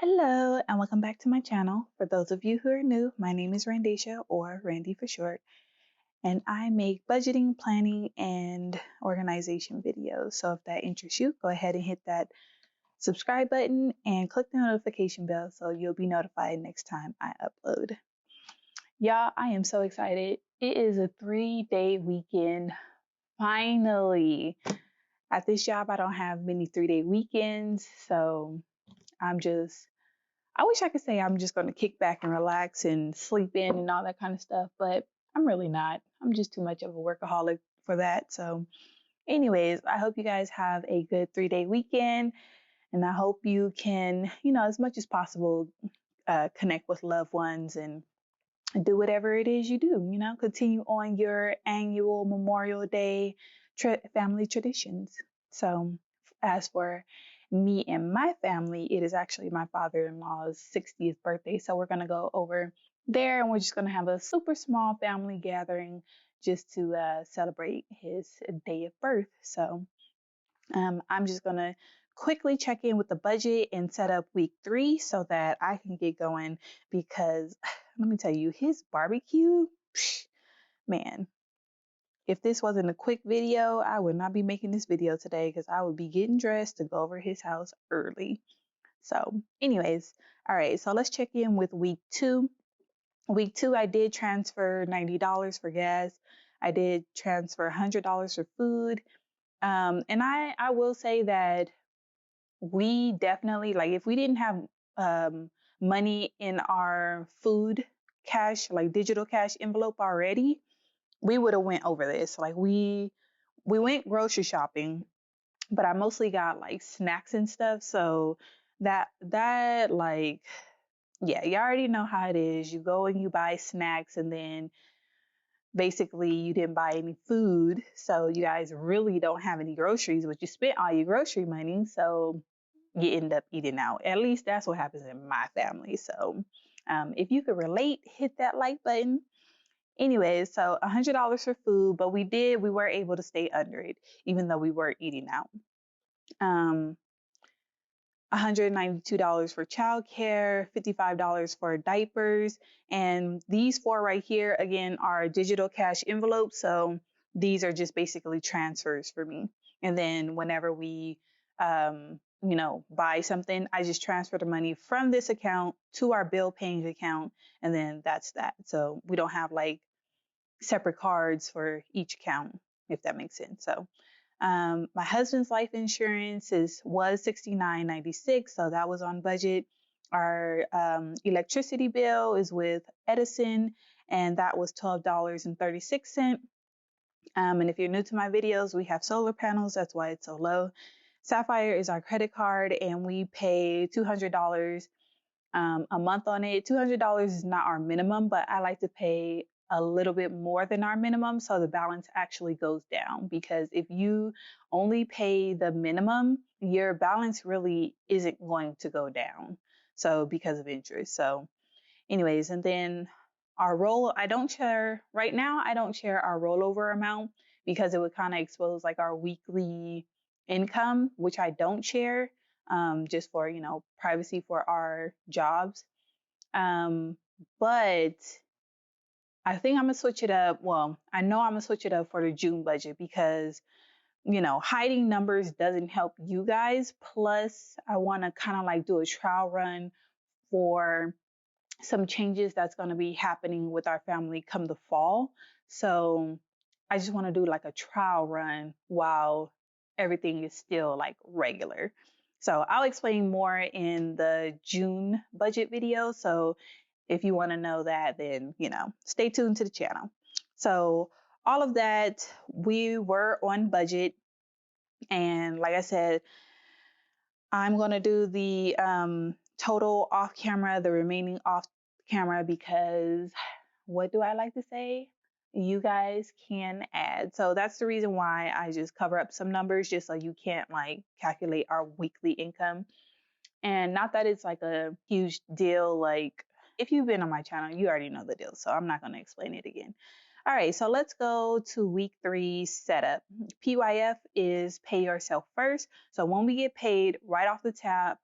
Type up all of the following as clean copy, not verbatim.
Hello and welcome back to my channel. For those of you who are new, my name is Randisha, or Randy for short, and I make budgeting, planning, and organization videos. So if that interests you, go ahead and hit that subscribe button and click the notification bell so you'll be notified next time I upload. Y'all, I am so excited. It is a 3-day weekend. Finally. At this job, I don't have many 3-day weekends, so I wish I could say I'm just going to kick back and relax and sleep in and all that kind of stuff, but I'm really not. I'm just too much of a workaholic for that. So, anyways, I hope you guys have a good 3-day weekend, and I hope you can, as much as possible, connect with loved ones and do whatever it is you do. Continue on your annual Memorial Day family traditions. So, as for me and my family, it is actually my father-in-law's 60th birthday. So, we're going to go over there and we're just going to have a super small family gathering just to celebrate his day of birth. So, I'm just going to quickly check in with the budget and set up week 3 so that I can get going because let me tell you, his barbecue, man, if this wasn't a quick video, I would not be making this video today because I would be getting dressed to go over his house early. So anyways, all right, so let's check in with week 2. Week 2, I did transfer $90 for gas. I did transfer $100 for food. And I will say that we definitely, like, if we didn't have money in our food cash, like digital cash envelope already, we would have went over this. Like we went grocery shopping, but I mostly got like snacks and stuff. So that like, yeah, you already know how it is. You go and you buy snacks and then basically you didn't buy any food. So you guys really don't have any groceries, but you spent all your grocery money. So you end up eating out. At least that's what happens in my family. So if you could relate, hit that like button. Anyways, so $100 for food, but we were able to stay under it, even though we were eating out. $192 for childcare, $55 for diapers, and these 4 right here, again, are digital cash envelopes. So these are just basically transfers for me. And then whenever we, buy something, I just transfer the money from this account to our bill paying account, and then that's that. So we don't have like separate cards for each account, if that makes sense. So my husband's life insurance was $69.96, so that was on budget. Our electricity bill is with Edison, and that was $12.36. And if you're new to my videos, we have solar panels, that's why it's so low. Sapphire is our credit card, and we pay $200 a month on it. $200 is not our minimum, but I like to pay a little bit more than our minimum so the balance actually goes down, because if you only pay the minimum, your balance really isn't going to go down, so because of interest. So anyways, and then I don't share right now, I don't share our rollover amount because it would kind of expose like our weekly income, which I don't share, just for privacy for our jobs. But I think I'm gonna switch it up. Well, I know I'm gonna switch it up for the June budget because, hiding numbers doesn't help you guys. Plus, I want to kind of like do a trial run for some changes that's going to be happening with our family come the fall. So I just want to do like a trial run while everything is still like regular. So I'll explain more in the June budget video. So if you want to know that, then, stay tuned to the channel. So all of that, we were on budget. And like I said, I'm going to do the total off camera, the remaining off camera, because what do I like to say? You guys can add. So that's the reason why I just cover up some numbers just so you can't like calculate our weekly income. And not that it's like a huge deal. Like if you've been on my channel, you already know the deal. So I'm not going to explain it again. All right, so let's go to week 3 setup. PYF is pay yourself first. So when we get paid right off the top,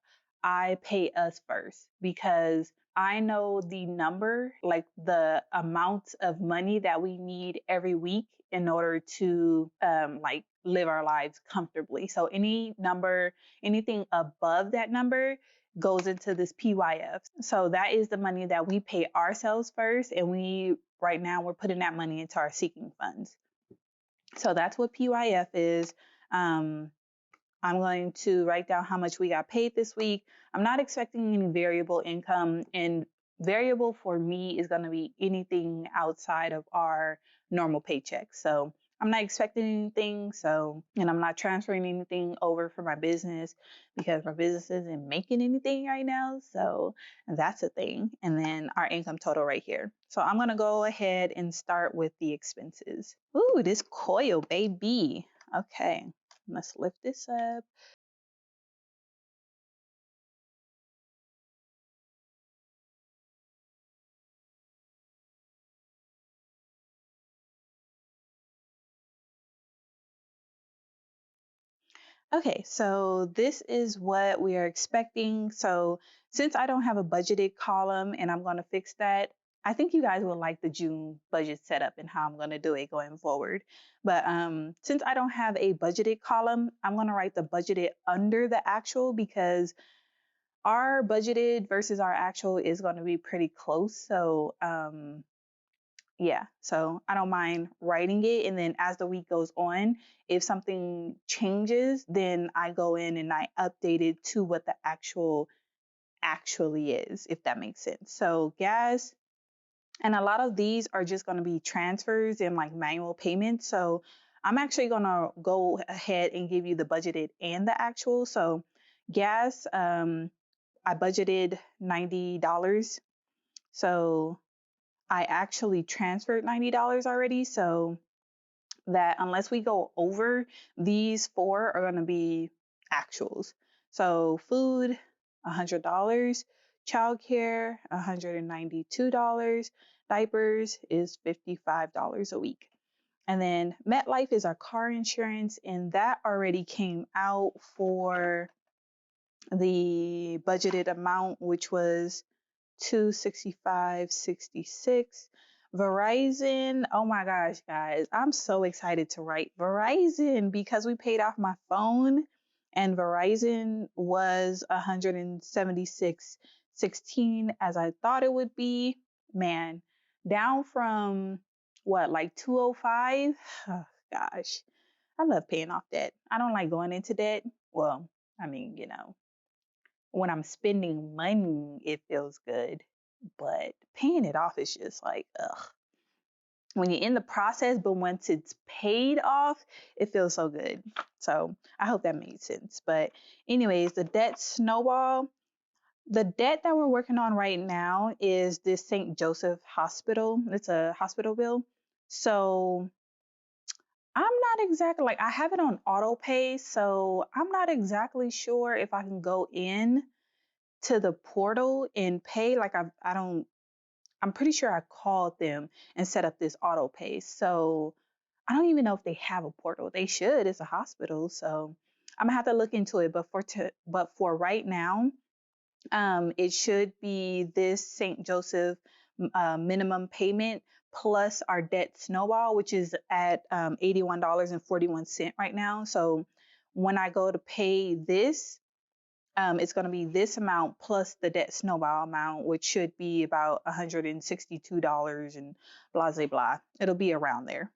I pay us first because I know the number, like the amount of money that we need every week in order to like live our lives comfortably. So any number, anything above that number goes into this PYF. So that is the money that we pay ourselves first, and right now we're putting that money into our seeking funds. So that's what PYF is. Um, I'm going to write down how much we got paid this week. I'm not expecting any variable income, and variable for me is going to be anything outside of our normal paycheck. So I'm not expecting anything. And I'm not transferring anything over for my business because my business isn't making anything right now. So that's a thing. And then our income total right here. So I'm going to go ahead and start with the expenses. Ooh, this coil, baby. Okay. Let's lift this up. Okay, so this is what we are expecting. So since I don't have a budgeted column and I'm going to fix that, I think you guys will like the June budget setup and how I'm going to do it going forward. But since I don't have a budgeted column, I'm going to write the budgeted under the actual because our budgeted versus our actual is going to be pretty close. So yeah, so I don't mind writing it. And then as the week goes on, if something changes, then I go in and I update it to what the actually is, if that makes sense. So gas, and a lot of these are just going to be transfers and like manual payments. So I'm actually going to go ahead and give you the budgeted and the actual. So gas, I budgeted $90. So I actually transferred $90 already. So that unless we go over, these four are going to be actuals. So food, $100, childcare, $192, diapers is $55 a week. And then MetLife is our car insurance, and that already came out for the budgeted amount, which was 265.66. Verizon, oh my gosh, guys, I'm so excited to write Verizon because we paid off my phone and Verizon was 176.16 as I thought it would be. Man, down from what, like 205? Oh, gosh, I love paying off debt. I don't like going into debt. Well, I mean, when I'm spending money, it feels good, but paying it off is just like, ugh. When you're in the process, but once it's paid off, it feels so good. So I hope that made sense. But anyways, the debt snowball. The debt that we're working on right now is this St. Joseph Hospital. It's a hospital bill. So I'm not exactly like I have it on auto pay, so I'm not exactly sure if I can go in to the portal and pay. Like I don't, I'm pretty sure I called them and set up this auto pay. So I don't even know if they have a portal. They should. It's a hospital, so I'm gonna have to look into it. But for right now, it should be this St. Joseph minimum payment plus our debt snowball, which is at $81.41 right now. So when I go to pay this, it's going to be this amount plus the debt snowball amount, which should be about $162 and blah, blah, blah. It'll be around there.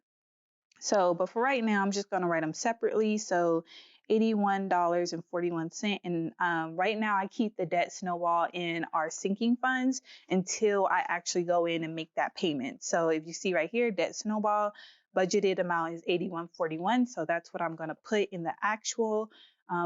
So, but for right now, I'm just going to write them separately. So $81.41. And right now, I keep the debt snowball in our sinking funds until I actually go in and make that payment. So if you see right here, debt snowball, budgeted amount is $81.41. So that's what I'm going to put in the actual.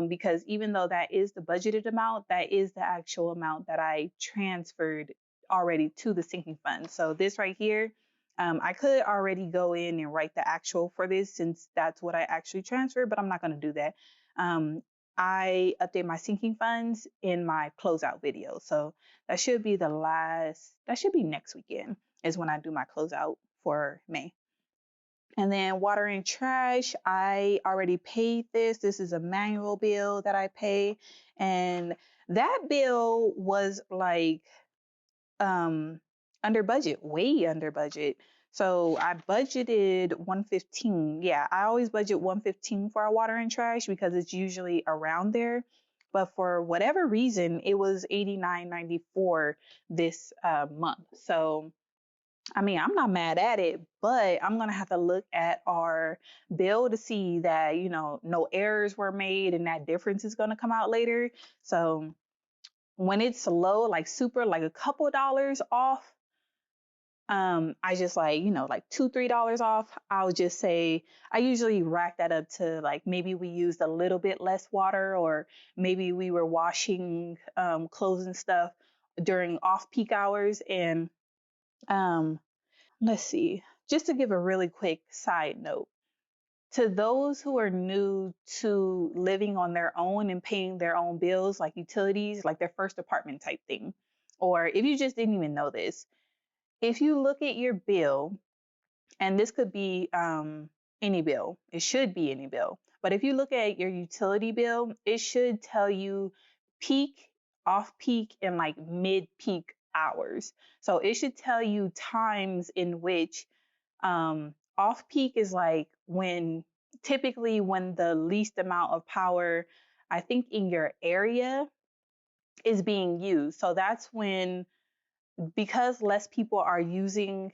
Because even though that is the budgeted amount, that is the actual amount that I transferred already to the sinking fund. So this right here, I could already go in and write the actual for this since that's what I actually transferred, but I'm not going to do that. Um, I update my sinking funds in my closeout video. So that should be that should be next weekend is when I do my closeout for May. And then water and trash, I already paid this. This is a manual bill that I pay. And That bill was like under budget, way under budget. So I budgeted 115. Yeah, I always budget 115 for our water and trash because it's usually around there. But for whatever reason, it was 89.94 this month. So I mean, I'm not mad at it, but I'm gonna have to look at our bill to see that, no errors were made and that difference is gonna come out later. So when it's low, like super, like a couple dollars off, I just like, like $2, $3 off, I'll just say I usually rack that up to like maybe we used a little bit less water, or maybe we were washing clothes and stuff during off peak hours. And um let's see, just to give a really quick side note, to those who are new to living on their own and paying their own bills, like utilities, like their first apartment type thing, or if you just didn't even know this, if you look at your bill, and this could be any bill, it should be any bill, but if you look at your utility bill, it should tell you peak, off peak, and like mid peak hours. So it should tell you times in which off peak is like when typically when the least amount of power, I think, in your area is being used. So that's when, because less people are using,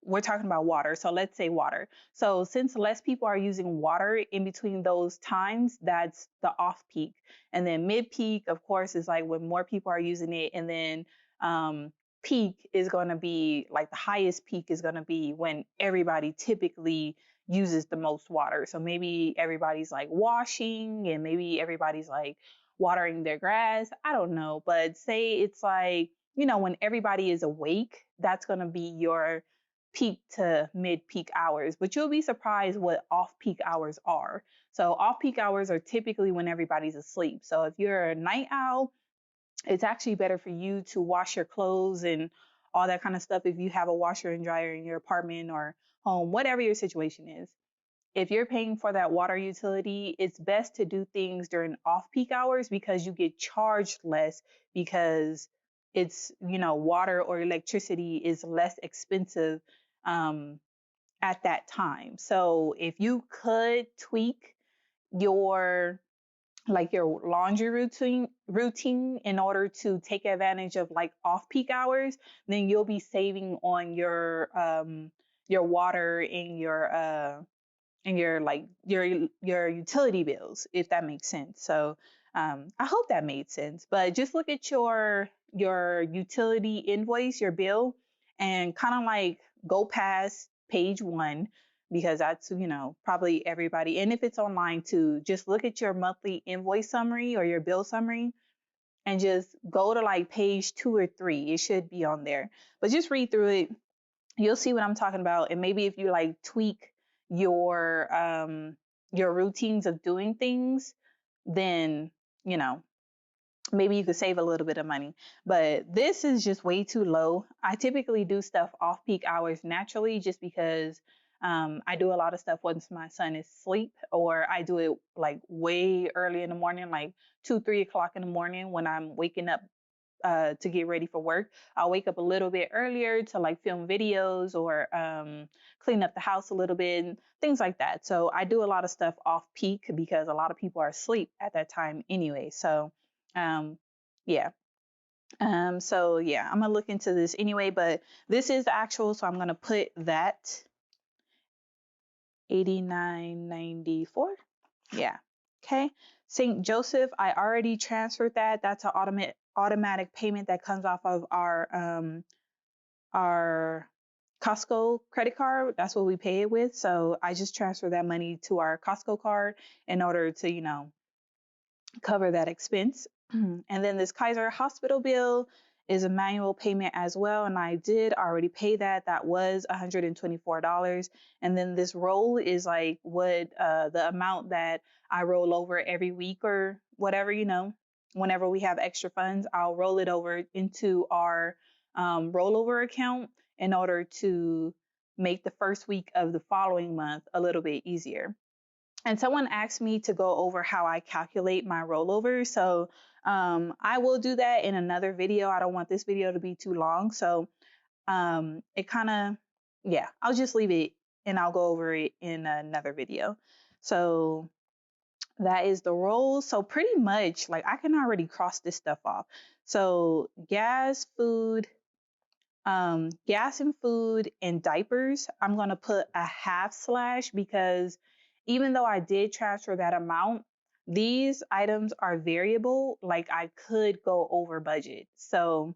we're talking about water. So let's say water. So since less people are using water in between those times, that's the off peak. And then mid peak, of course, is like when more people are using it. And then peak is going to be like the highest peak is going to be when everybody typically uses the most water. So maybe everybody's like washing, and maybe everybody's like watering their grass. I don't know. But say it's like, when everybody is awake, that's going to be your peak to mid peak hours. But you'll be surprised what off peak hours are. So, off peak hours are typically when everybody's asleep. So, if you're a night owl, it's actually better for you to wash your clothes and all that kind of stuff if you have a washer and dryer in your apartment or home, whatever your situation is. If you're paying for that water utility, it's best to do things during off peak hours because you get charged less, because it's, water or electricity is less expensive um, at that time. So if you could tweak your your laundry routine in order to take advantage of like off peak hours, then you'll be saving on your water and your utility bills, if that makes sense. So I hope that made sense. But just look at your utility invoice, your bill, and kind of like go past page one, because that's, probably everybody. And if it's online too, just look at your monthly invoice summary or your bill summary and just go to like page 2 or 3. It should be on there. But just read through it, you'll see what I'm talking about. And maybe if you like tweak your routines of doing things, then, you know, maybe you could save a little bit of money. But this is just way too low. I typically do stuff off peak hours naturally, just because I do a lot of stuff once my son is asleep, or I do it like way early in the morning, like 2, 3 o'clock in the morning when I'm waking up to get ready for work. I'll wake up a little bit earlier to like film videos or clean up the house a little bit and things like that. So I do a lot of stuff off peak because a lot of people are asleep at that time anyway. So um, yeah. So yeah, I'm gonna look into this anyway, but this is the actual, so I'm gonna put that 89.94. Yeah. Okay. St. Joseph, I already transferred that. That's an automatic payment that comes off of our Costco credit card. That's what we pay it with. So I just transfer that money to our Costco card in order to, cover that expense. And then this Kaiser hospital bill is a manual payment as well. And I did already pay that. That was $124. And then this roll is like what the amount that I roll over every week or whatever, whenever we have extra funds, I'll roll it over into our rollover account in order to make the first week of the following month a little bit easier. And someone asked me to go over how I calculate my rollover. So I will do that in another video. I don't want this video to be too long. So it kind of, yeah, I'll just leave it and I'll go over it in another video. So that is the roll. So pretty much like I can already cross this stuff off. So gas and food and diapers, I'm going to put a half slash because even though I did transfer that amount, these items are variable. Like I could go over budget. So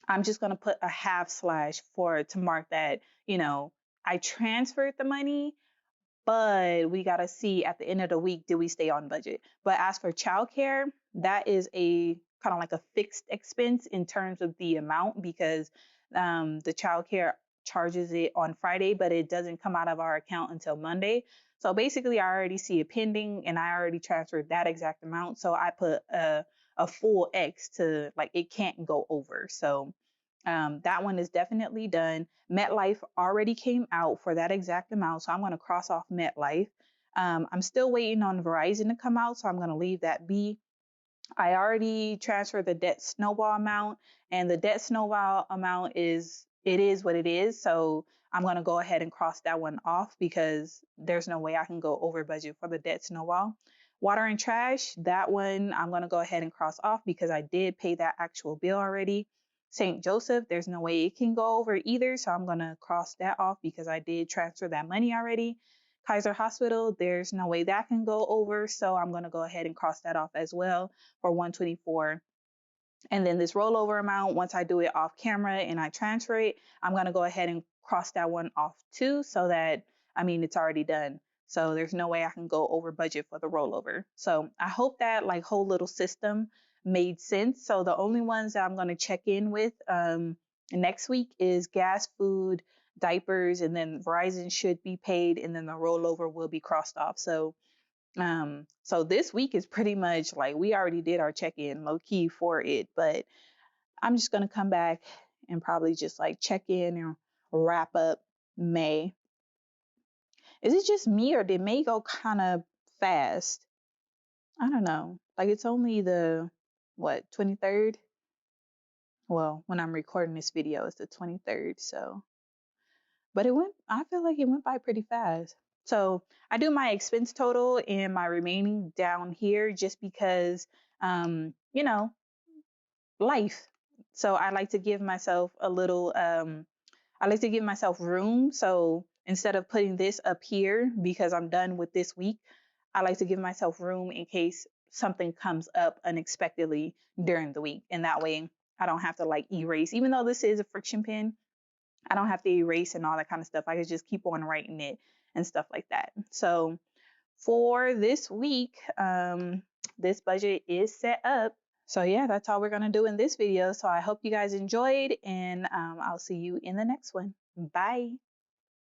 I'm just going to put a half slash to mark that, I transferred the money, but we got to see at the end of the week, did we stay on budget? But as for childcare, that is a kind of like a fixed expense in terms of the amount because the childcare charges it on Friday, but it doesn't come out of our account until Monday. So basically, I already see it pending and I already transferred that exact amount. So I put a full X to like it can't go over. So that one is definitely done. MetLife already came out for that exact amount, so I'm going to cross off MetLife. I'm still waiting on Verizon to come out, so I'm going to leave that be. I already transferred the debt snowball amount, and the debt snowball amount is what it is. So I'm going to go ahead and cross that one off because there's no way I can go over budget for the debt snowball. Water and trash, that one I'm going to go ahead and cross off because I did pay that actual bill already. St. Joseph, there's no way it can go over either. So I'm going to cross that off because I did transfer that money already. Kaiser Hospital, there's no way that can go over. So I'm going to go ahead and cross that off as well for 124. And then this rollover amount, once I do it off camera and I transfer it, I'm going to go ahead and cross that one off too so that, it's already done. So there's no way I can go over budget for the rollover. So I hope that like whole little system made sense. So the only ones that I'm going to check in with next week is gas, food, diapers, and then Verizon should be paid and then the rollover will be crossed off. So this week is pretty much like we already did our check-in low key for it, but I'm just gonna come back and probably just like check in and wrap up May. Is it just me or did May go kind of fast? I don't know. Like it's only the 23rd? Well, when I'm recording this video, it's the 23rd, so but I feel like it went by pretty fast. So I do my expense total and my remaining down here just because, you know, life. So I like to give myself I like to give myself room. So instead of putting this up here because I'm done with this week, I like to give myself room in case something comes up unexpectedly during the week. And that way I don't have to like erase, even though this is a Frixion pen, I don't have to erase and all that kind of stuff. I could just keep on writing it and stuff like that. So for this week, this budget is set up. So yeah, that's all we're going to do in this video. So I hope you guys enjoyed and I'll see you in the next one. Bye.